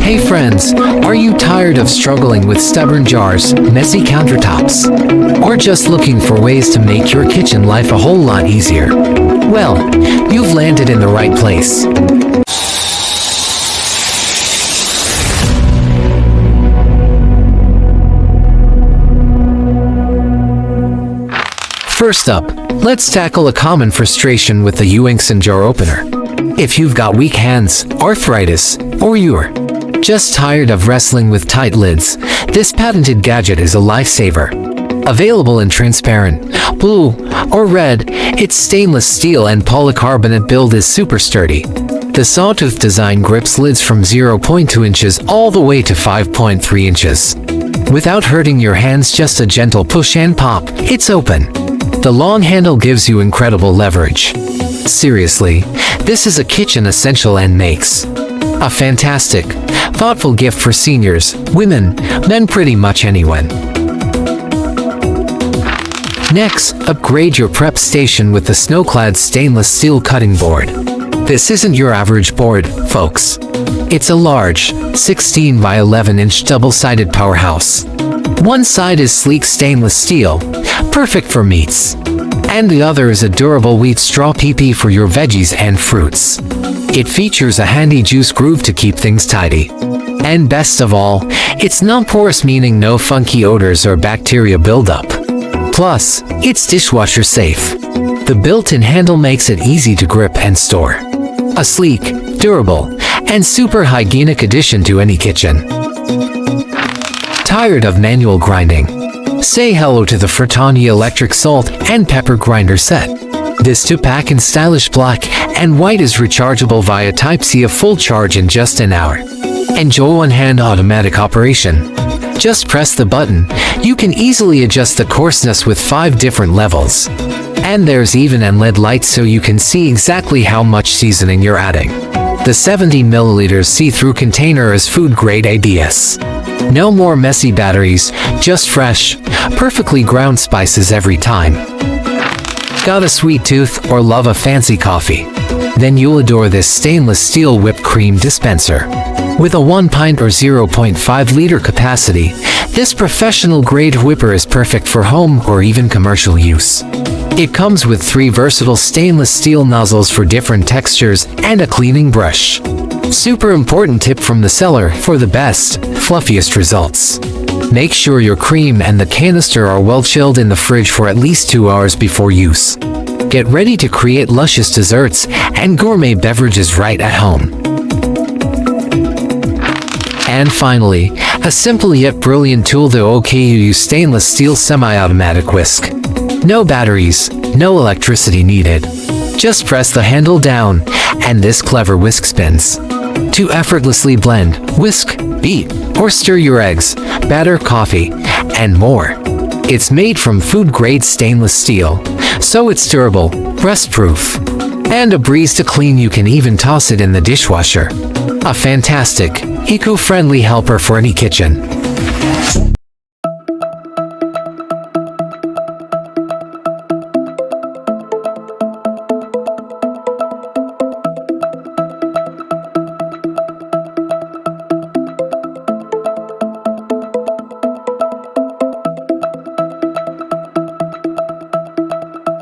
Hey friends, are you tired of struggling with stubborn jars, messy countertops, or just looking for ways to make your kitchen life a whole lot easier? Well, you've landed in the right place. First up, let's tackle a common frustration with the Uinxan Jar Opener. If you've got weak hands, arthritis, or you're just tired of wrestling with tight lids, this patented gadget is a lifesaver. Available in transparent, blue, or red, its stainless steel and polycarbonate build is super sturdy. The sawtooth design grips lids from 0.2 inches all the way to 5.3 inches. Without hurting your hands, just a gentle push and pop, it's open. The long handle gives you incredible leverage. Seriously, this is a kitchen essential and makes a fantastic, thoughtful gift for seniors, women, men, pretty much anyone. Next, upgrade your prep station with the SNOWCLAD stainless steel cutting board. This isn't your average board, folks. It's a large, 16 by 11 inch double-sided powerhouse. One side is sleek stainless steel, perfect for meats, and the other is a durable wheat straw PP for your veggies and fruits. It features a handy juice groove to keep things tidy. And best of all, it's non-porous, meaning no funky odors or bacteria buildup. Plus, it's dishwasher safe. The built-in handle makes it easy to grip and store. A sleek, durable, and super hygienic addition to any kitchen. Tired of manual grinding? Say hello to the FRTONYI electric salt and pepper grinder set. This 2-pack in stylish black and white is rechargeable via Type-C, a full charge in just an hour. Enjoy one-hand automatic operation. Just press the button. You can easily adjust the coarseness with 5 different levels. And there's even an LED light so you can see exactly how much seasoning you're adding. The 70 ml see-through container is food-grade ABS. No more messy batteries, just fresh, perfectly ground spices every time. Got a sweet tooth or love a fancy coffee? Then you'll adore this stainless steel whipped cream dispenser. With a 1 pint or 0.5 liter capacity, this professional-grade whipper is perfect for home or even commercial use. It comes with 3 versatile stainless steel nozzles for different textures and a cleaning brush. Super important tip from the seller: for the best, fluffiest results, make sure your cream and the canister are well chilled in the fridge for at least 2 hours before use. Get ready to create luscious desserts and gourmet beverages right at home. And finally, a simple yet brilliant tool, the OOKUU Stainless Steel Semi-Automatic Whisk. No batteries, no electricity needed. Just press the handle down, and this clever whisk spins. To effortlessly blend, whisk, beat, or stir your eggs, batter, coffee, and more. It's made from food-grade stainless steel, so it's durable, rust-proof, and a breeze to clean. You can even toss it in the dishwasher. A fantastic, eco-friendly helper for any kitchen.